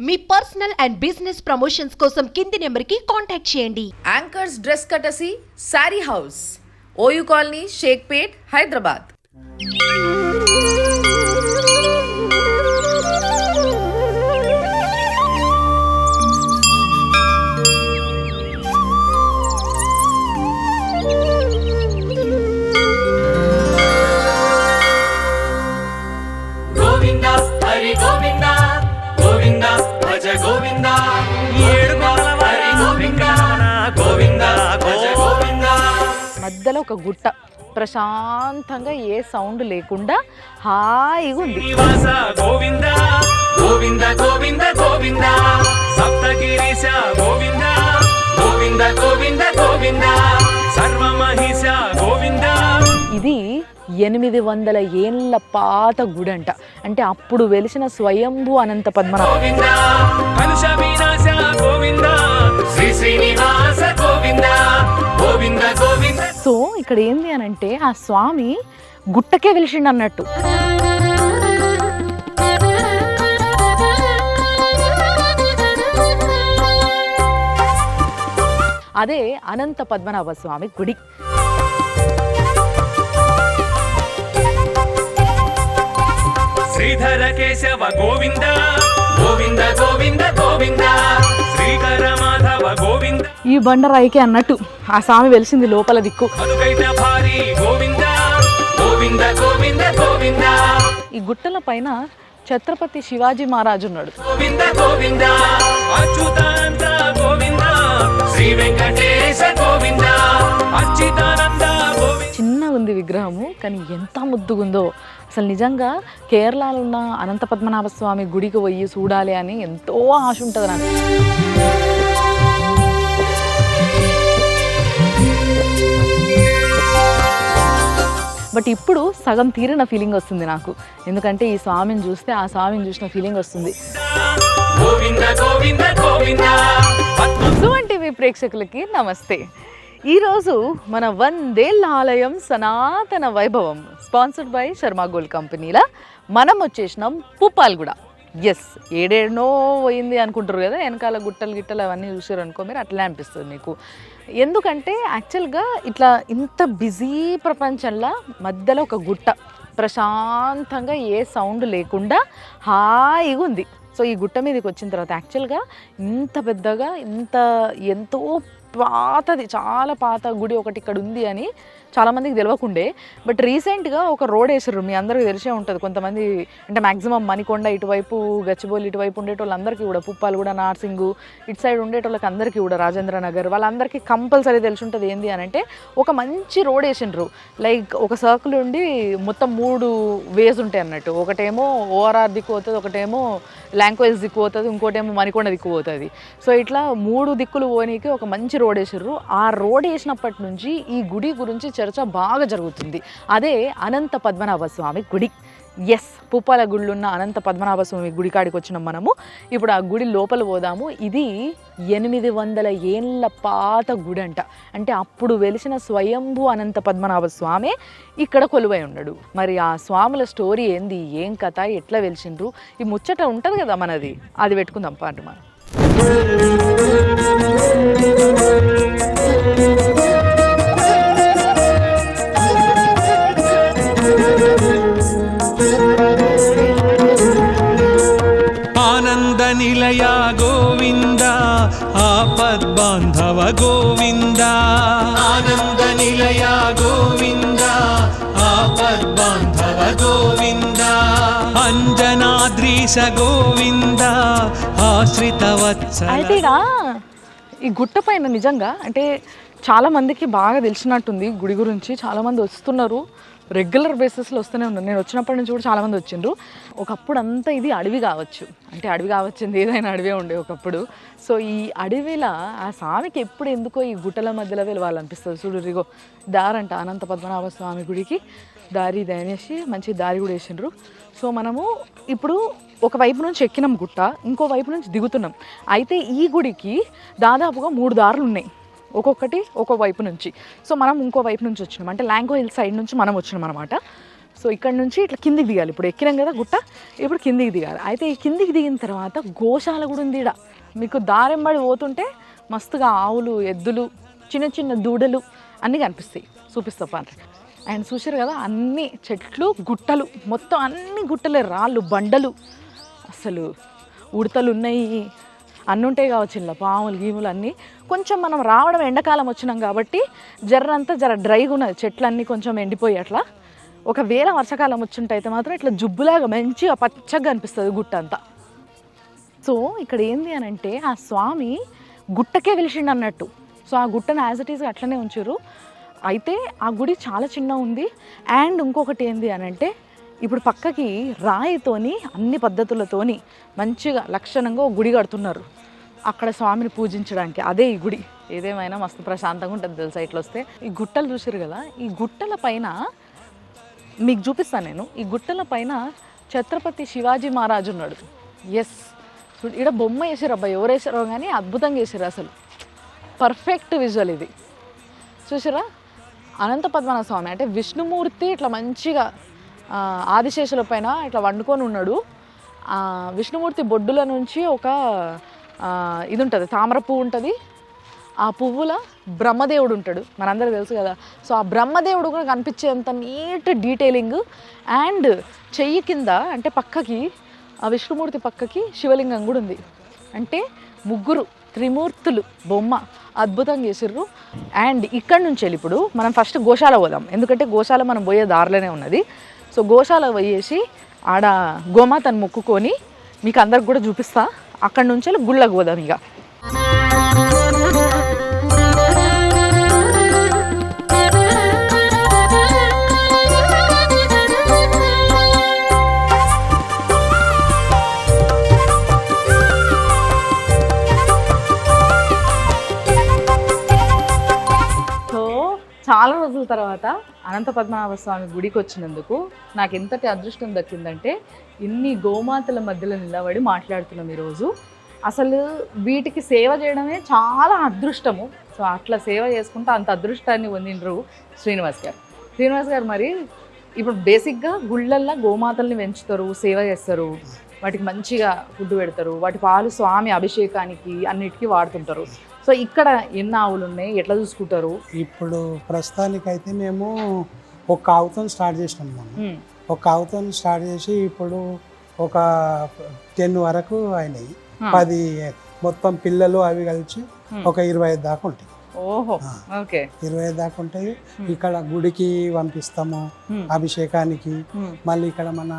Me personal and business promotions కోసం కింది నెంబర్కి కాంటాక్ట్ చేయండి. యాంకర్స్ డ్రెస్ కటసి sari house, OU colony, Shaikpet, Hyderabad. మధ్యలో ఒక గుట్ట, ప్రశాంతంగా ఏ సౌండ్ లేకుండా హాయిగా ఉంది. గోవింద గోవింద గోవింద గోవింద సప్తగిరీశ గోవింద గోవింద గోవింద గోవింద సర్వమహిష గోవింద. ఇది 800 ఏళ్ళ పాత గుడంట. అంటే అప్పుడు వెలిసిన స్వయంభూ అనంత పద్మనాభ. సో ఇక్కడ ఏంది అని అంటే ఆ స్వామి గుట్టకే వెలిసిండు అన్నట్టు. అదే అనంత పద్మనాభ స్వామి గుడి. శ్రీధర కేశవ గోవింద గోవింద గోవింద గోవింద శ్రీకర మాధవ గోవింద. ఈ బండరాయికి అన్నట్టు ఆ స్వామి వెలిసింది లోపల దిక్కు. గోవింద గోవింద గోవింద గోవింద. ఈ గుట్టల పైన ఛత్రపతి శివాజీ మహారాజు ఉన్నాడు. గోవింద గోవింద అచ్యుతానంద గోవింద శ్రీ వెంకటేశ గోవింద అచ్యుతానంద గోవింద. చిన్నగా ఉంది విగ్రహము, కానీ ఎంత ముద్దుగుందో అసలు. నిజంగా కేరళలో ఉన్న అనంత పద్మనాభ స్వామి గుడికి పోయి చూడాలి అని ఎంతో ఆశ ఉంటుంది నాకు. బట్ ఇప్పుడు సగం తీరిన ఫీలింగ్ వస్తుంది నాకు. ఎందుకంటే ఈ స్వామిని చూస్తే ఆ స్వామిని చూసిన ఫీలింగ్ వస్తుంది. సుమన్ టీవీ ప్రేక్షకులకి నమస్తే. ఈరోజు మన 100 ఆలయం సనాతన వైభవం స్పాన్సర్డ్ బై శర్మ గోల్డ్ కంపెనీల మనం వచ్చేసినాం పుప్పాలగూడ. ఎస్, ఏడేడనో పోయింది అనుకుంటారు కదా, వెనకాల గుట్టలు గిట్టలు అవన్నీ చూసారు అనుకో మీరు, అట్లా అనిపిస్తుంది మీకు. ఎందుకంటే యాక్చువల్గా ఇట్లా ఇంత బిజీ ప్రపంచంలో మధ్యలో ఒక గుట్ట, ప్రశాంతంగా ఏ సౌండ్ లేకుండా హాయిగా ఉంది. సో ఈ గుట్ట మీదకి వచ్చిన తర్వాత యాక్చువల్గా ఇంత పెద్దగా ఎంతో పాతది, చాలా పాత గుడి ఒకటి ఇక్కడ ఉంది అని చాలామందికి తెలియకుండే. బట్ రీసెంట్గా ఒక రోడ్ వేసారు, మీ అందరికీ తెలిసే ఉంటుంది. కొంతమంది అంటే మ్యాక్సిమం మణికొండ ఇటువైపు, గచ్చిబౌలి ఇటువైపు ఉండేటోళ్ళందరికీ కూడా, పుప్పాలగూడ, నార్సింగు ఇటు సైడ్ ఉండేటోళ్ళకి అందరికీ కూడా, రాజేంద్ర నగర్ వాళ్ళందరికీ కంపల్సరీ తెలిసి ఉంటుంది. ఏంది అని అంటే ఒక మంచి రోడ్ వేసిండ్రు. లైక్ ఒక సర్కిల్ ఉండి మొత్తం 3 వేస్ ఉంటాయి అన్నట్టు. ఒకటేమో ఓఆర్ఆర్ దిక్కు పోతుంది, ఒకటేమో లాంగ్వేజ్ దిక్కు పోతుంది, ఇంకోటేమో మణికొండ దిక్కు పోతుంది. సో ఇట్లా 3 దిక్కులు పోనీకి ఒక మంచి రోడ్ వేసిర్రు. ఆ రోడ్ వేసినప్పటి నుంచి ఈ గుడి గురించి చర్చ బాగా జరుగుతుంది. అదే అనంత పద్మనాభ స్వామి గుడి. ఎస్, పుప్పాల గుడిలో ఉన్న అనంత పద్మనాభ స్వామి గుడి కాడికి వచ్చినాం మనము. ఇప్పుడు ఆ గుడి లోపల పోదాము. ఇది 800 ఏళ్ళ పాత గుడి అంట. అంటే అప్పుడు వెలిసిన స్వయంభూ అనంత పద్మనాభ స్వామి ఇక్కడ కొలువై ఉన్నాడు. మరి ఆ స్వాముల స్టోరీ ఏంది, ఏం కథ, ఎట్లా వెలిసిండ్రు, ఈ ముచ్చట ఉంటుంది కదా మనది, అది పెట్టుకుందాం పాట మనం. ఆనంద నిలయ గోవింద ఆపద్బాంధవ గోవింద. ఆనంద నిలయ గోవింద ఆపద్బాంధవ గోవింద. అంజనాద్రీశ గోవింద ఆశ్రిత వత్సల. అయితే ఈ గుట్ట పైన నిజంగా అంటే చాలామందికి బాగా తెలిసినట్టుంది గుడి గురించి. చాలామంది వస్తున్నారు, రెగ్యులర్ బేసిస్లో వస్తూనే ఉన్నారు. నేను వచ్చినప్పటి నుంచి కూడా చాలామంది వచ్చిండ్రు. ఒకప్పుడు అంతా ఇది అడవి కావచ్చు, అంటే అడవి కావచ్చింది, ఏదైనా అడవే ఉండే ఒకప్పుడు. సో ఈ అడవిలో ఆ స్వామికి ఎప్పుడు ఎందుకో ఈ గుట్టల మధ్యలో వెళ్ళాలనిపిస్తుంది. చూడురిగో దారంట అనంత పద్మనాభ స్వామి గుడికి దారి అనేసి మంచి దారి కూడా వేసిండ్రు. సో మనము ఇప్పుడు ఒక వైపు నుంచి ఎక్కినాం గుట్ట, ఇంకో వైపు నుంచి దిగుతున్నాం. అయితే ఈ గుడికి దాదాపుగా 3 దారులు ఉన్నాయి, ఒక్కొక్కటి ఒక్కో వైపు నుంచి. సో మనం ఇంకో వైపు నుంచి వచ్చినాం, అంటే లాంగో హిల్ సైడ్ నుంచి మనం వచ్చినాం అనమాట. సో ఇక్కడ నుంచి ఇట్లా కిందికి దిగాలి. ఇప్పుడు ఎక్కినాం కదా గుట్ట, ఇప్పుడు కిందికి దిగాలి. అయితే ఈ కిందికి దిగిన తర్వాత గోశాల కూడా ఉంది ఇక్కడ. మీకు దారెంబడి పోతుంటే మస్తుగా ఆవులు, ఎద్దులు, చిన్న చిన్న దూడలు అన్నీ కనిపిస్తాయి. చూపిస్తా పాత్ర. అండ్ చూసారు కదా అన్ని చెట్లు, గుట్టలు, మొత్తం అన్ని గుట్టలే, రాళ్ళు, బండలు, అసలు ఉడతలు ఉన్నాయి, అన్నీ ఉంటాయి కావచ్చు ఇలా, పాములు గీములు అన్నీ. కొంచెం మనం రావడం ఎండాకాలం వచ్చినాం కాబట్టి జర్రంతా జర డ్రైగా ఉన్నది, చెట్లన్నీ కొంచెం ఎండిపోయి అట్లా. ఒకవేళ వర్షాకాలం వచ్చింటే అయితే మాత్రం ఇట్లా జుబ్బులాగా మంచిగా పచ్చగా అనిపిస్తుంది గుట్ట అంతా. సో ఇక్కడ ఏంది అని అంటే ఆ స్వామి గుట్టకే వెలిసిండు అన్నట్టు. సో ఆ గుట్టను యాజ్ ఇట్ ఈజ్ అట్లనే ఉంచారు. అయితే ఆ గుడి చాలా చిన్న ఉంది. అండ్ ఇంకొకటి ఏంది అని అంటే ఇప్పుడు పక్కకి రాయితోని అన్ని పద్ధతులతోని మంచిగా లక్షణంగా ఒక గుడి కడుతున్నారు అక్కడ స్వామిని పూజించడానికి. అదే ఈ గుడి. ఏదేమైనా మస్తు ప్రశాంతంగా ఉంటుంది తెలుసా ఇట్లా వస్తే. ఈ గుట్టలు చూసారు కదా, ఈ గుట్టల పైన మీకు చూపిస్తాను నేను. ఈ గుట్టల పైన ఛత్రపతి శివాజీ మహారాజు ఉన్నాడు. ఎస్, ఇక్కడ బొమ్మ వేసారు అబ్బా, ఎవరు వేసారో కానీ అద్భుతంగా వేసారు అసలు. పర్ఫెక్ట్ విజువల్ ఇది. చూసారా, అనంత పద్మనాభ స్వామి అంటే విష్ణుమూర్తి ఇట్లా మంచిగా ఆదిశేషుల పైన ఇట్లా వండుకొని ఉన్నాడు. విష్ణుమూర్తి బొడ్డుల నుంచి ఒక ఇది ఉంటుంది, తామర పువ్వు ఉంటుంది. ఆ పువ్వుల బ్రహ్మదేవుడు ఉంటాడు, మనందరికీ తెలుసు కదా. సో ఆ బ్రహ్మదేవుడు కూడా కనిపించేంత నీట్ డీటెయిలింగ్. అండ్ చెయ్యి కింద అంటే పక్కకి ఆ విష్ణుమూర్తి పక్కకి శివలింగం కూడా ఉంది. అంటే ముగ్గురు త్రిమూర్తులు బొమ్మ అద్భుతంగా చేసిర్రు. అండ్ ఇక్కడ నుంచి వెళ్ళి ఇప్పుడు మనం ఫస్ట్ గోశాల పోదాం, ఎందుకంటే గోశాల మనం పోయే దారిలోనే ఉన్నది. సో గోశాల పోయేసి ఆడ గోమాతను మొక్కుకొని మీకు అందరికి కూడా చూపిస్తా. అక్కడ నుంచి వెళ్ళి గుళ్ళకు పోదాం ఇక. చాలా రోజుల తర్వాత అనంత పద్మనాభ స్వామి గుడికి వచ్చినందుకు నాకు ఎంతటి అదృష్టం దక్కిందంటే ఇన్ని గోమాతల మధ్యలో నిలబడి మాట్లాడుతున్నాం ఈరోజు. అసలు వీటికి సేవ చేయడమే చాలా అదృష్టము. సో అట్లా సేవ చేసుకుంటూ అంత అదృష్టాన్ని పొందిండ్రు శ్రీనివాస్ గారు. శ్రీనివాస్ గారు మరి ఇప్పుడు బేసిక్గా గుళ్ళల్లో గోమాతల్ని పెంచుతారు, సేవ చేస్తారు, వాటికి మంచిగా ఫుడ్ పెడతారు, వాటి పాలు స్వామి అభిషేకానికి అన్నిటికీ వాడుతుంటారు. సో ఇక్కడ ఎన్ని ఆవులు ఉన్నాయి, ఎట్లా చూసుకుంటారు? ఇప్పుడు ప్రస్తుతానికైతే మేము ఒక ఆవుతో స్టార్ట్ చేసినాం. మనం ఒక ఆవుతో స్టార్ట్ చేసి ఇప్పుడు ఒక 10 వరకు అయినాయి. 10 మొత్తం పిల్లలు అవి కలిసి ఒక 25 దాకా ఉంటాయి. ఓహో, ఓకే, 25 దాకా ఉంటాయి. ఇక్కడ గుడికి పంపిస్తాము అభిషేకానికి. మళ్ళీ ఇక్కడ మన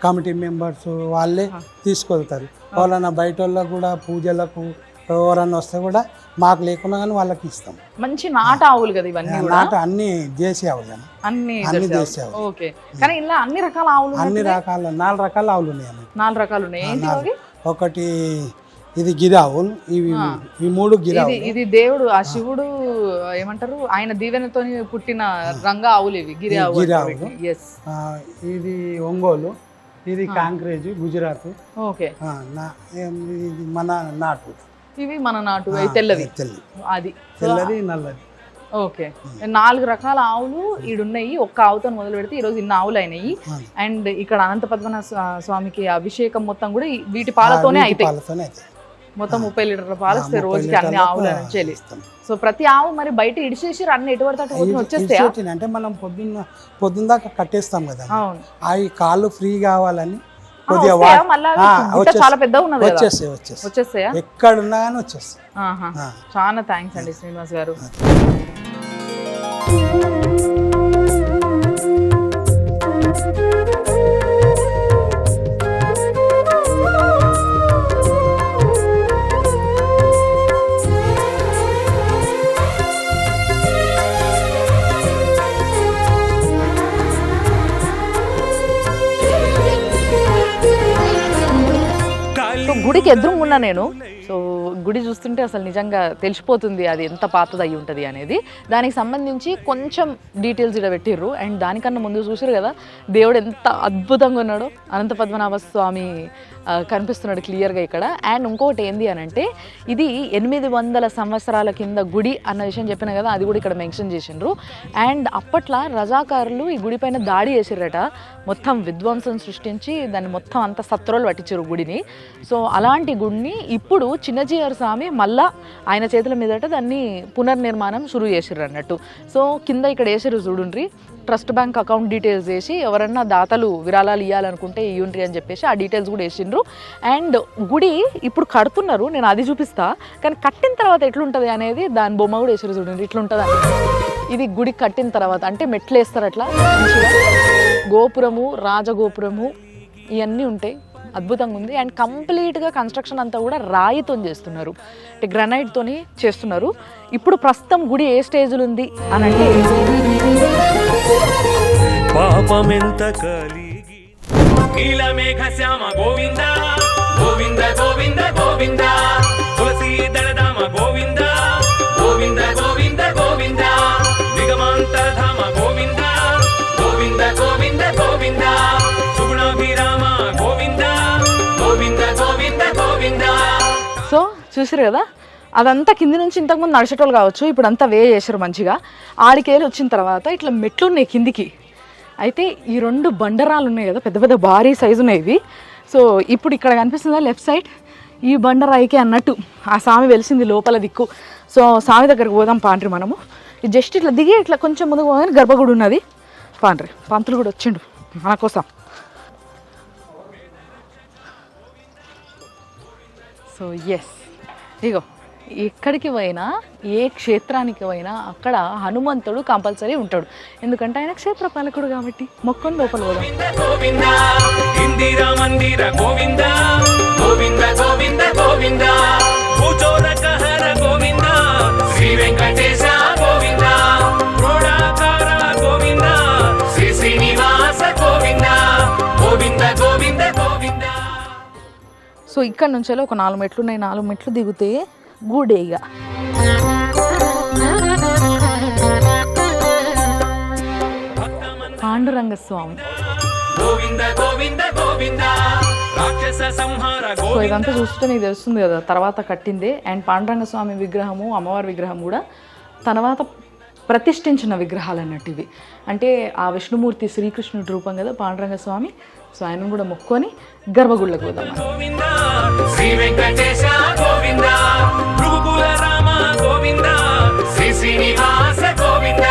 కమిటీ మెంబర్స్ వాళ్ళే తీసుకెళ్తారు. వాళ్ళ బయట వాళ్ళకు కూడా పూజలకు ఎవరన్నా వస్తే కూడా మాకు లేకున్నా కానీ వాళ్ళకి ఇస్తాం. మంచి నాట ఆవులు కదా ఇవన్నీ? నాట అన్ని దేశీ ఆవులు, అన్ని దేశీ ఆవులు. ఓకే, కానీ ఇలా అన్ని రకాల ఆవులు, అన్ని రకాల 4 రకాల ఆవులు ఉన్నాయి. 4 రకాలు ఉన్నాయి. ఒకటి ఇది గిరి ఆవులు, ఇవి 3 గిరి ఆవులు. ఇది దేవుడు ఆ శివుడు ఏమంటారు ఆయన దీవెనతో పుట్టిన రంగా ఆవులు ఇవి, గిరి ఆవులు. ఇది ఒంగోలు, ఇది కాంక్రేజ్ గుజరాత్. ఓకే, ఇది మన నాటు. ఇవి మన నాటు తెల్లవి, అది తెల్లది నల్లది. ఓకే, 4 రకాల ఆవులు ఈడున్నాయి. ఒక్క ఆవుతో మొదలు పెడితే ఈరోజు ఇన్ని ఆవులు అయినాయి. అండ్ ఇక్కడ అనంత పద్మనాభ స్వామికి అభిషేకం మొత్తం కూడా వీటి పాలతోనే అవుతాయి. మొత్తం 30 లీటర్ల పాలు వస్తాయి రోజుకి అన్ని ఆవుల నుంచి. సో ప్రతి ఆవు మరి బయట ఇడిచేసి అన్ని ఎటు పడితే అటు వచ్చేస్తాయి. అంటే మనం పొద్దున్న దాకా కట్టేస్తాం కదా, అవి కాళ్ళు ఫ్రీ కావాలని చాలా పెద్దగా ఉన్నది, వచ్చేస్తాయా? ఎక్కడున్నా కానీ వచ్చేస్తాయి. చాలా థ్యాంక్స్ అండి శ్రీనివాస్ గారు. గుడికి ఎదురుగున్నా నేను సో గుడి చూస్తుంటే అసలు నిజంగా తెలిసిపోతుంది అది ఎంత పాతది అయి ఉంటుంది అనేది. దానికి సంబంధించి కొంచెం డీటెయిల్స్ ఇక్కడ పెట్టిర్రు. అండ్ దానికన్నా ముందు చూసారు కదా దేవుడు ఎంత అద్భుతంగా ఉన్నాడో, అనంత పద్మనాభ స్వామి కనిపిస్తున్నాడు క్లియర్గా ఇక్కడ. అండ్ ఇంకొకటి ఏంది అని అంటే ఇది 800 సంవత్సరాల కింద గుడి అన్న విషయం చెప్పిన కదా, అది కూడా ఇక్కడ మెన్షన్ చేసిండ్రు. అండ్ అప్పట్లో రజాకారులు ఈ గుడి పైన దాడి చేసిర్రట, మొత్తం విధ్వంసం సృష్టించి దాన్ని మొత్తం అంతా సత్రోలు పట్టించారు గుడిని. సో అలాంటి గుడిని ఇప్పుడు చిన్నజీఆర్ స్వామి మళ్ళా ఆయన చేతుల మీదట దాన్ని పునర్నిర్మాణం షురూ చేసిర్రు అన్నట్టు. సో కింద ఇక్కడ వేసిర్రు చూడుండ్రి, ట్రస్ట్ బ్యాంక్ అకౌంట్ డీటెయిల్స్ వేసి ఎవరన్నా దాతలు విరాళాలు ఇవ్వాలనుకుంటే ఇవ్వండి అని చెప్పేసి ఆ డీటెయిల్స్ కూడా వేసిండ్రు. అండ్ గుడి ఇప్పుడు కడుతున్నారు, నేను అది చూపిస్తా, కానీ కట్టిన తర్వాత ఎట్లుంటుంది అనేది దాని బొమ్మ కూడా వేసారు చూడండి, ఇట్లుంటుంది అని. ఇది గుడి కట్టిన తర్వాత అంటే మెట్లు వేస్తారు అట్లా మంచిగా, గోపురము రాజగోపురము ఇవన్నీ ఉంటాయి, అద్భుతంగా ఉంది. అండ్ కంప్లీట్గా కన్స్ట్రక్షన్ అంతా కూడా రాయితో చేస్తున్నారు, అంటే గ్రనైట్తోని చేస్తున్నారు. ఇప్పుడు ప్రస్తుతం గుడి ఏ స్టేజ్లో ఉంది అని అంటే పాపమెంత కలిగి నీలమేఘ శ్యామ గోవింద గోవింద గోవింద గోవింద తులసి దళధామ గోవింద గోవింద గోవింద గోవింద దిగమాంతరధామ గోవింద గోవింద గోవింద గోవింద సుగుణాభిరామ గోవింద గోవింద గోవింద గోవింద. సో చూసారు కదా, అదంతా కింది నుంచి ఇంతకుముందు నడిచేటోళ్ళు కావచ్చు, ఇప్పుడు అంతా వే చేశారు మంచిగా. ఆడికేళ్ళు వచ్చిన తర్వాత ఇట్లా మెట్లు ఉన్నాయి కిందికి. అయితే ఈ 2 బండరాలు ఉన్నాయి కదా, పెద్ద పెద్ద భారీ సైజు ఉన్నాయి ఇవి. సో ఇప్పుడు ఇక్కడ కనిపిస్తుందా లెఫ్ట్ సైడ్, ఈ బండరాయికి అన్నట్టు ఆ స్వామి వెలిసింది లోపల దిక్కు. సో స్వామి దగ్గరకు పోదాం పాండ్రి మనము. జస్ట్ ఇట్లా దిగి ఇట్లా కొంచెం ముందుకు పోగానే గర్భగుడి ఉన్నది. పాండ్రి పంతులు కూడా వచ్చిండు మన కోసం. సో ఎస్, ఇగో ఎక్కడికి పోయినా ఏ క్షేత్రానికి పోయినా అక్కడ హనుమంతుడు కంపల్సరీ ఉంటాడు, ఎందుకంటే ఆయన క్షేత్ర పాలకుడు కాబట్టి. మొక్కని లోపల పోదాం. గోవింద ఇందిరా మందిర గోవింద గోవింద గోవింద గోవింద భూచోరకహర గోవింద శ్రీ వెంకటేశ గోవింద క్రోడాకార గోవింద శ్రీ శ్రీనివాస గోవింద గోవింద గోవింద గోవింద. సో ఇక్కడ నుంచి ఒక 4 మెట్లు ఉన్నాయి, 4 మెట్లు దిగితే గూడేగా. పాండురంగ స్వామి. సో ఇదంతా చూస్తుంటే నీకు తెలుస్తుంది కదా తర్వాత కట్టిందే. అండ్ పాండురంగ స్వామి విగ్రహము అమ్మవారి విగ్రహం కూడా తర్వాత ప్రతిష్ఠించిన విగ్రహాలు అన్నట్టు ఇవి. అంటే ఆ విష్ణుమూర్తి శ్రీకృష్ణుడి రూపం కదా పాండురంగ స్వామి. సో ఆయన కూడా మొక్కొని గర్భగుళ్ళకు పోదాం. శ్రీ వెంకటేశ గోవింద భృగుకుల రామ గోవింద శ్రీ శ్రీనివాస గోవింద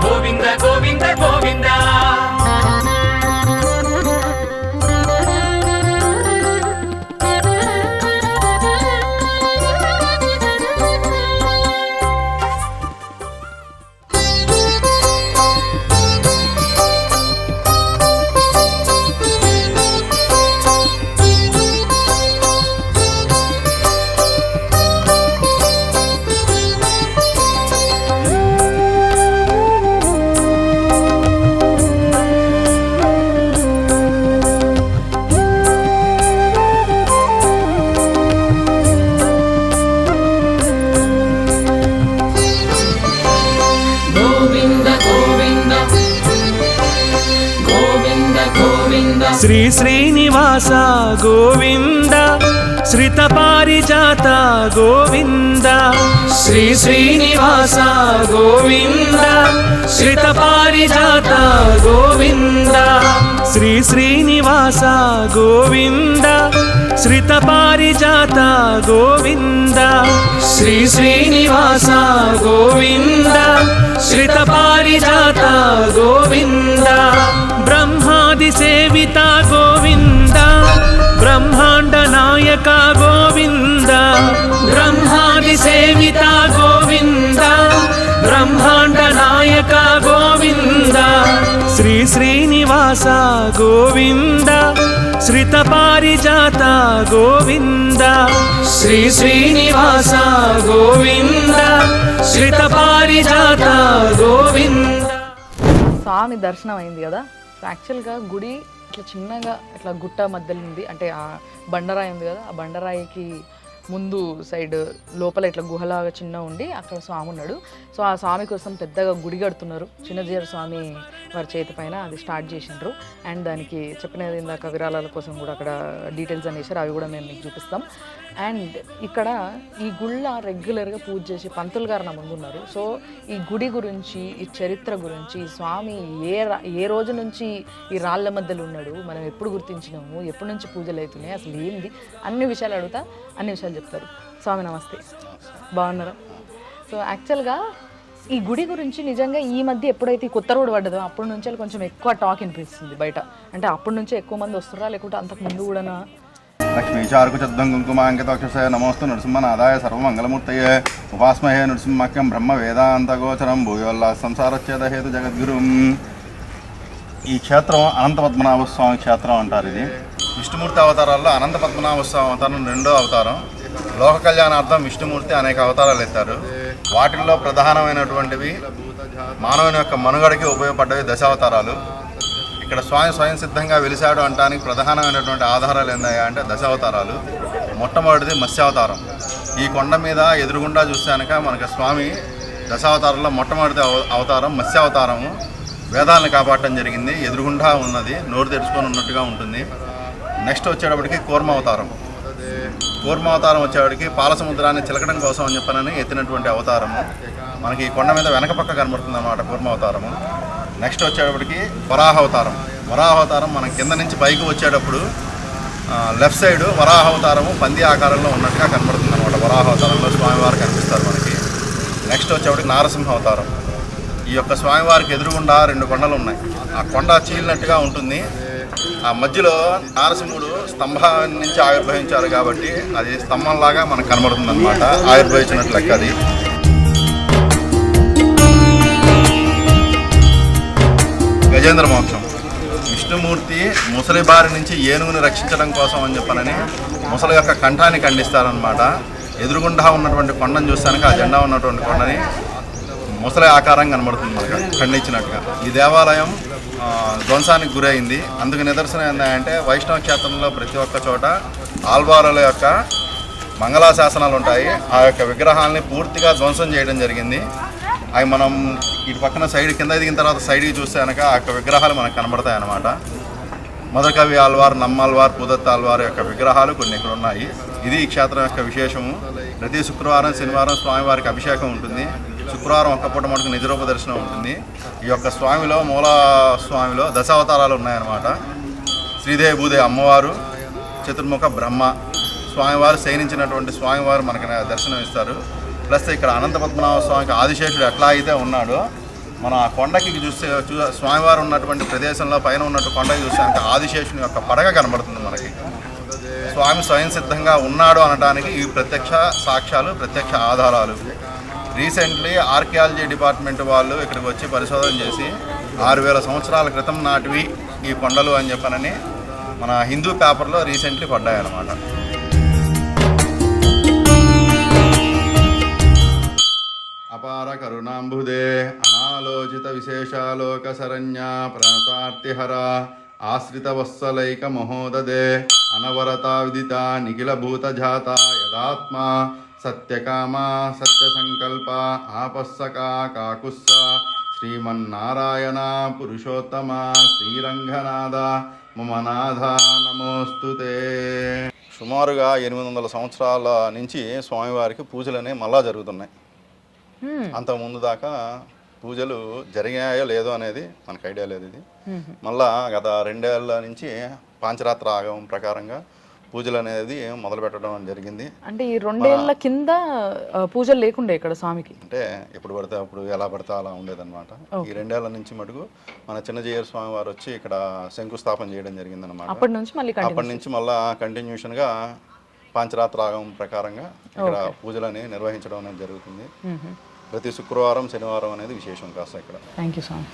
గోవింద గోవింద గోవింద. శ్రీ శ్రీనివాస గోవింద శ్రిత పారిజాత గోవింద శ్రీ శ్రీనివాస గోవింద శ్రిత పారిజాత గోవింద శ్రీ శ్రీనివాస గోవింద శ్రిత పారిజాత గోవింద శ్రీ శ్రీనివాస గోవింద శ్రిత పారిజాత గోవింద బ్రహ్మాది సేవిత గోవింద బ్రహ్మాండ నాయక గోవింద బ్రహ్మాది సేవిత గోవింద బ్రహ్మాండ నాయక గోవింద శ్రీ శ్రీనివాస గోవింద శ్రిత పారిజాత గోవింద శ్రీ శ్రీనివాస గోవింద శ్రిత పారిజాత గోవింద. స్వామి దర్శనం అయింది కదా. యాక్చువల్గా గుడి ఇట్లా చిన్నగా ఇట్లా గుట్ట మధ్యలో ఉంది, అంటే ఆ బండరాయి ఉంది కదా, ఆ బండరాయికి ముందు సైడ్ లోపల ఇట్లా గుహలాగా చిన్న ఉండి అక్కడ స్వామి ఉన్నాడు. సో ఆ స్వామి కోసం పెద్దగా గుడి కడుతున్నారు. చిన్నజీయర్ స్వామి వారి చేతి పైన అది స్టార్ట్ చేసిండ్రు. అండ్ దానికి చెప్పినది ఇందాక విరాళాల కోసం కూడా అక్కడ డీటెయిల్స్ అనేసారు, అవి కూడా మేము మీకు చూపిస్తాం. అండ్ ఇక్కడ ఈ గుళ్ళ రెగ్యులర్గా పూజ చేసి పంతులు గారు నా ముందు ఉన్నారు. సో ఈ గుడి గురించి, ఈ చరిత్ర గురించి, ఈ స్వామి ఏ రోజు నుంచి ఈ రాళ్ళ మధ్యలో ఉన్నాడు, మనం ఎప్పుడు గుర్తించినాము, ఎప్పటి నుంచి పూజలు అవుతున్నాయి, అసలు ఏంది, అన్ని విషయాలు అడుగుతా, అన్ని విషయాలు చెప్తారు. స్వామి నమస్తే, బాగున్నారా? సో యాక్చువల్గా ఈ గుడి గురించి నిజంగా ఈ మధ్య ఎప్పుడైతే ఈ కొత్త రోడ్డు పడ్డదో అప్పటి నుంచి కొంచెం ఎక్కువ టాక్ వినిపిస్తుంది బయట. అంటే అప్పటి నుంచే ఎక్కువ మంది వస్తారా, లేకుంటే అంతకు ముందు కూడా? లక్ష్మీచారుకుచద్దం కుంకుమాంకితాక్షసయ నమోస్తు నృసింహనాదాయ సర్వమంగళమూర్తయే ఉపాస్మహే నృసింహక్యం బ్రహ్మ వేదాంతగోచరం భూయోల్లా సంసారచ్ఛేద హేతు జగద్గురుం. ఈ క్షేత్రం అనంత పద్మనాభ స్వామి క్షేత్రం అంటారు. ఇది విష్ణుమూర్తి అవతారాల్లో అనంత పద్మనాభ స్వామి అవతారం 2వ అవతారం. లోక కళ్యాణార్థం విష్ణుమూర్తి అనేక అవతారాలు ఎత్తారు. వాటిల్లో ప్రధానమైనటువంటివి మానవుని యొక్క మనుగడకి ఉపయోగపడ్డవి దశావతారాలు. ఇక్కడ స్వామి స్వయం సిద్ధంగా వెలిశాడు అనడానికి ప్రధానమైనటువంటి ఆధారాలు ఏందయ్యా అంటే దశావతారాలు. మొట్టమొదటిది మత్స్యావతారం. ఈ కొండ మీద ఎదురుగుండా చూసాక మనకి స్వామి దశావతారంలో మొట్టమొదటి అవతారం మత్స్యావతారము. వేదాలను కాపాడటం జరిగింది. ఎదురుగుండా ఉన్నది, నోరు తెరుచుకొని ఉన్నట్టుగా ఉంటుంది. నెక్స్ట్ వచ్చేటప్పటికి కూర్మావతారం. కూర్మావతారం వచ్చేవాడికి పాల సముద్రాన్ని చిలకడం కోసం అని చెప్పనని ఎత్తినటువంటి అవతారము. మనకి ఈ కొండ మీద వెనక పక్క కనబడుతుంది అన్నమాట కూర్మావతారము. నెక్స్ట్ వచ్చేటప్పటికి వరాహావతారం. వరాహావతారం మనం కింద నుంచి పైకి వచ్చేటప్పుడు లెఫ్ట్ సైడ్ వరాహావతారము పంది ఆకారంలో ఉన్నట్టుగా కనబడుతుంది అన్నమాట. వరాహావతారంలో స్వామివారు కనిపిస్తారు మనకి. నెక్స్ట్ వచ్చేటప్పటికి నారసింహ అవతారం. ఈ యొక్క స్వామివారికి ఎదురుగుండా 2 కొండలు ఉన్నాయి. ఆ కొండ చీలినట్టుగా ఉంటుంది. ఆ మధ్యలో నారసింహుడు స్తంభం నుంచి ఆవిర్భవించారు కాబట్టి అది స్తంభంలాగా మనకు కనబడుతుంది అనమాట, ఆవిర్భవించినట్లు లెక్క అది. గజేంద్ర మోక్షం. విష్ణుమూర్తి ముసలి బారి నుంచి ఏనుగుని రక్షించడం కోసం అని చెప్పనని ముసలి యొక్క కంఠాన్ని ఖండిస్తారనమాట. ఎదురుగుండా ఉన్నటువంటి కొండను చూస్తానికి ఆ జెండా ఉన్నటువంటి కొండని ముసలి ఆకారం కనబడుతుంది మనకు ఖండించినట్టుగా. ఈ దేవాలయం ధ్వంసానికి గురైంది. అందుకు నిదర్శనం ఏంటంటే వైష్ణవ క్షేత్రంలో ప్రతి ఒక్క చోట ఆల్వారుల యొక్క మంగళాశాసనాలు ఉంటాయి. ఆ యొక్క విగ్రహాలని పూర్తిగా ధ్వంసం చేయడం జరిగింది. అవి మనం ఇటు పక్కన సైడ్ కింద దిగిన తర్వాత సైడ్కి చూస్తే కనుక ఆ యొక్క విగ్రహాలు మనకు కనబడతాయి అన్నమాట. మదకవి ఆల్వార్, నమ్మాల్వార్, పూదత్త ఆల్వార్ యొక్క విగ్రహాలు కొన్ని ఇక్కడ ఉన్నాయి. ఇది ఈ క్షేత్రం యొక్క విశేషము. ప్రతి శుక్రవారం, శనివారం స్వామివారికి అభిషేకం ఉంటుంది. శుక్రవారం ఒక్క పూట మటుకు నిజరూప దర్శనం ఉంటుంది. ఈ యొక్క స్వామిలో మూల స్వామిలో దశావతారాలు ఉన్నాయన్నమాట. శ్రీదేవి భూదేవి అమ్మవారు, చతుర్ముఖ బ్రహ్మ, స్వామివారు శయనించినటువంటి స్వామివారు మనకు దర్శనం ఇస్తారు. ప్లస్ ఇక్కడ అనంత పద్మనాభ స్వామికి ఆదిశేషుడు ఎట్లా అయితే ఉన్నాడో మనం ఆ కొండకి చూస్తే స్వామివారు ఉన్నటువంటి ప్రదేశంలో పైన ఉన్నట్టు కొండకి చూస్తే ఆదిశేషుని యొక్క పడగ కనబడుతుంది మనకి. స్వామి స్వయం సిద్ధంగా ఉన్నాడు అనడానికి ఈ ప్రత్యక్ష సాక్ష్యాలు, ప్రత్యక్ష ఆధారాలు. రీసెంట్లీ ఆర్కియాలజీ డిపార్ట్మెంట్ వాళ్ళు ఇక్కడికి వచ్చి పరిశోధన చేసి 6000 సంవత్సరాల క్రితం నాటివి ఈ కొండలు అని చెప్పనని మన హిందూ పేపర్లో రీసెంట్లీ పడ్డాయన్నమాట. అపార కరుణాంబుదే అనాలోచిత విశేషాలోక శరణ్య ప్రణతార్తిహర ఆశ్రిత వత్సలైక మహోదదే అనవరత విదిత నిఖిల భూతజాత యదాత్మ సత్యకామ సత్యసంకల్ప ఆపస్సకా కాకుస్స శ్రీమన్నారాయణ పురుషోత్తమ శ్రీరంగనాథ మమ నాథ నమోస్తుతే. సుమారుగా 800 సంవత్సరాల నుంచి స్వామివారికి పూజలు అనేవి మళ్ళా జరుగుతున్నాయి. అంతకుముందు దాకా పూజలు జరిగాయో లేదో అనేది మనకు ఐడియా లేదు. ఇది మళ్ళా గత 2 ఏళ్ల నుంచి పాంచరాత్ర ఆగమం ప్రకారంగా పూజలు అనేది మొదలు పెట్టడం జరిగింది. అంటే ఈ 2 ఏళ్ల కింద పూజలు లేకుండే ఇక్కడ స్వామికి, అంటే ఎప్పుడు పడితే అప్పుడు ఎలా పడితే అలా ఉండేదన్నమాట. ఈ 2 ఏళ్ల నుంచి మటుకు మన చిన్నజీయర్ స్వామి వారు వచ్చి ఇక్కడ శంకుస్థాపన చేయడం జరిగింది అనమాట. అప్పటి నుంచి మళ్ళీ కంటిన్యూషన్ గా పాంచరాత్ర ఆగమం ప్రకారంగా ఇక్కడ పూజలని నిర్వహించడం అనేది జరుగుతుంది. ప్రతి శుక్రవారం, శనివారం అనేది విశేషం కాస్త ఇక్కడ. థ్యాంక్ యూ స్వామి.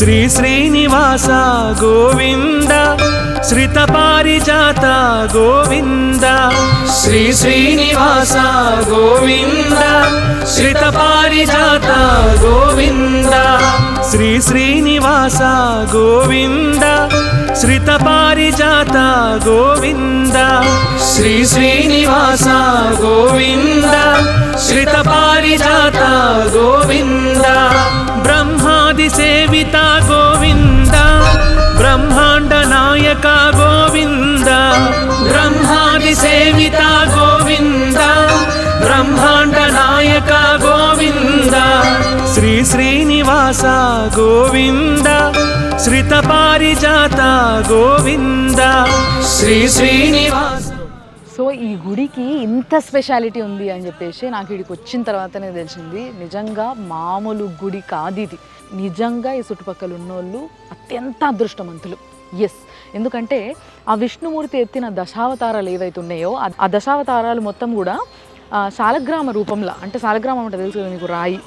శ్రీ శ్రీనివాస గోవింద శ్రిత పారిజాత గోవింద శ్రీ శ్రీనివాస గోవింద శ్రిత పారిజాత గోవింద శ్రీ శ్రీనివాస గోవింద శ్రిత పారిజాత గోవింద శ్రీ శ్రీనివాస గోవింద శ్రిత పారిజాత గోవింద బ్రహ్మాది సేవిత గోవింద బ్రహ్మాండ నాయక గోవింద బ్రహ్మాది సేవిత గోవింద బ్రహ్మాండ నాయక గోవింద శ్రీ శ్రీనివాస గోవింద శ్రిత పారిజాత గోవింద శ్రీ శ్రీనివాస. సో ఈ గుడికి ఇంత స్పెషాలిటీ ఉంది అని చెప్పేసి నాకు ఇక్కడికి వచ్చిన తర్వాతనే తెలిసింది. నిజంగా మామూలు గుడి కాదు ఇది. నిజంగా ఈ చుట్టుపక్కల ఉన్నోళ్ళు అత్యంత అదృష్టవంతులు. ఎస్, ఎందుకంటే ఆ విష్ణుమూర్తి ఎత్తిన దశావతారాలు ఏవైతే ఉన్నాయో ఆ దశావతారాలు మొత్తం కూడా శాలగ్రామ రూపంలో, అంటే శాలగ్రామం అంటే తెలుసు కదా మీకు, రాయి.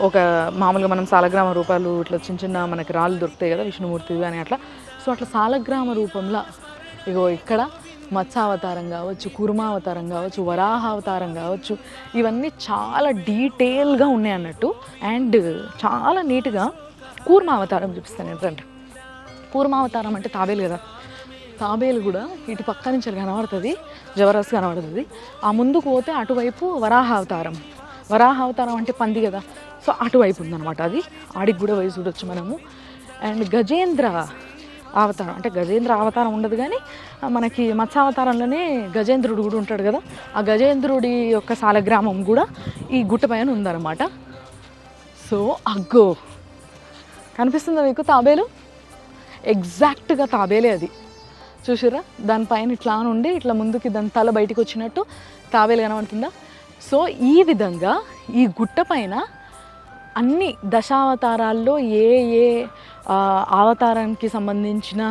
ఒక మామూలుగా మనం శాలగ్రామ రూపాలు ఇట్లా చిన్న చిన్న మనకి రాళ్ళు దొరుకుతాయి కదా విష్ణుమూర్తి అని అట్లా. సో అట్లా శాలగ్రామ రూపంలో ఇగో ఇక్కడ మత్స్యావతారం కావచ్చు, కుర్మావతారం కావచ్చు, వరాహావతారం కావచ్చు, ఇవన్నీ చాలా డీటెయిల్గా ఉన్నాయి అన్నట్టు. అండ్ చాలా నీట్గా కూర్మావతారం చూపిస్తాను. ఏంటంటే కూర్మావతారం అంటే తాబేలు కదా, తాబేలు కూడా ఇటు పక్క నుంచి కనబడుతుంది, జబర్దస్త్ కనబడుతుంది. ఆ ముందుకు పోతే అటువైపు వరాహావతారం. వరాహావతారం అంటే పంది కదా, సో అటువైపు ఉందన్నమాట. అది ఆడికి కూడా పోయి చూడొచ్చు మనము. అండ్ గజేంద్ర అవతారం అంటే గజేంద్ర అవతారం ఉండదు కానీ మనకి మత్స్యావతారంలోనే గజేంద్రుడు కూడా ఉంటాడు కదా, ఆ గజేంద్రుడి యొక్క శాలగ్రామం కూడా ఈ గుట్ట పైన ఉందన్నమాట. సో అగ్గో కనిపిస్తుందా మీకు తాబేలు? ఎగ్జాక్ట్గా తాబేలే అది. చూసారా, దానిపైన ఇట్లా నుండి ఇట్లా ముందుకి దాని తల బయటికి వచ్చినట్టు తాబేలు కనబడుతుందా? సో ఈ విధంగా ఈ గుట్ట పైన అన్ని దశావతారాల్లో ఏ ఏ అవతారానికి సంబంధించిన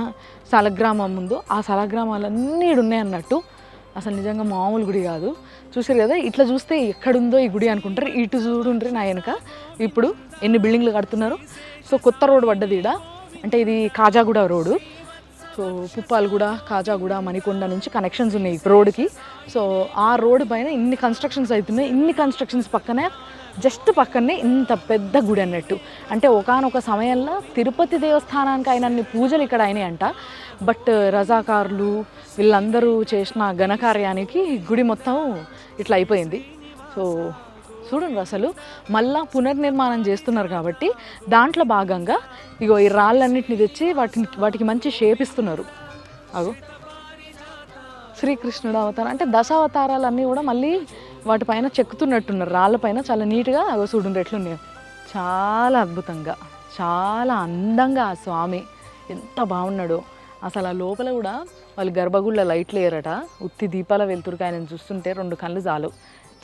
శాలగ్రామం ఉందో ఆ శాలగ్రామాలన్నీ ఉన్నాయి అన్నట్టు. అసలు నిజంగా మామూలు గుడి కాదు. చూసారు కదా, ఇట్లా చూస్తే ఎక్కడుందో ఈ గుడి అనుకుంటారు. ఇటు చూడుండ్రి నా వెనుక ఇప్పుడు ఎన్ని బిల్డింగ్లు కడుతున్నారు. సో కొత్త రోడ్డు పడ్డది ఈడ, అంటే ఇది కాజాగూడ రోడ్డు. సో పుప్పాలగూడ, కాజాగూడ, మణికొండ నుంచి కనెక్షన్స్ ఉన్నాయి రోడ్డుకి. సో ఆ రోడ్డు పైన ఇన్ని కన్స్ట్రక్షన్స్ అవుతున్నాయి. ఇన్ని కన్స్ట్రక్షన్స్ పక్కనే, జస్ట్ పక్కనే ఇంత పెద్ద గుడి అన్నట్టు. అంటే ఒకానొక సమయంలో తిరుపతి దేవస్థానానికి అయినన్ని పూజలు ఇక్కడ అయినాయి అంట. బట్ రజాకారులు వీళ్ళందరూ చేసిన ఘనకార్యానికి గుడి మొత్తం ఇట్లా అయిపోయింది. సో చూడండి, అసలు మళ్ళా పునర్నిర్మాణం చేస్తున్నారు కాబట్టి దాంట్లో భాగంగా ఇగో ఈ రాళ్ళన్నిటిని తెచ్చి వాటికి మంచి షేప్ ఇస్తున్నారు. అగో శ్రీకృష్ణుడు అవతారం అంటే దశావతారాలన్నీ కూడా మళ్ళీ వాటిపైన చెక్కుతున్నట్టున్నారు రాళ్ళపైన. చాలా నీట్గా అగో చూడండి ఎట్లున్నాయో, చాలా అద్భుతంగా, చాలా అందంగా ఆ స్వామి ఎంత బాగున్నాడో. అసలు ఆ లోపల కూడా వాళ్ళు గర్భగుళ్ళ లైట్లు వేయరట, ఉత్తి దీపాల వెలుతురుకి ఆయన చూస్తుంటే 2 కళ్ళు చాలు.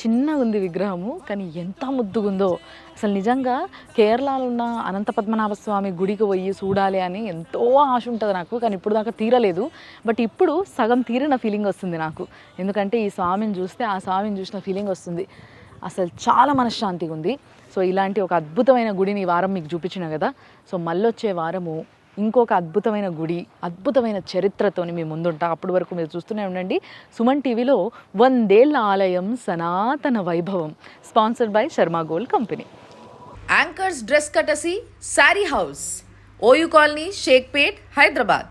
చిన్నగా ఉంది విగ్రహము, కానీ ఎంత ముద్దుగుందో. అసలు నిజంగా కేరళలో ఉన్న అనంత పద్మనాభ స్వామి గుడికి పోయి చూడాలి అని ఎంతో ఆశ ఉంటుంది నాకు, కానీ ఇప్పుడు దాకా తీరలేదు. బట్ ఇప్పుడు సగం తీరిన ఫీలింగ్ వస్తుంది నాకు, ఎందుకంటే ఈ స్వామిని చూస్తే ఆ స్వామిని చూసిన ఫీలింగ్ వస్తుంది. అసలు చాలా మనశ్శాంతిగా ఉంది. సో ఇలాంటి ఒక అద్భుతమైన గుడిని ఈ వారం మీకు చూపించిన కదా. సో మళ్ళొచ్చే వారము ఇంకొక అద్భుతమైన గుడి, అద్భుతమైన చరిత్రతోని మీ ముందుంటా. అప్పటి వరకు మీరు చూస్తూనే ఉండండి సుమన్ టీవీలో 100 ఏళ్ల ఆలయం సనాతన వైభవం, sponsored by Sharma gold company. Anchors dress కటసి sari house, OU colony, Shaikpet, Hyderabad.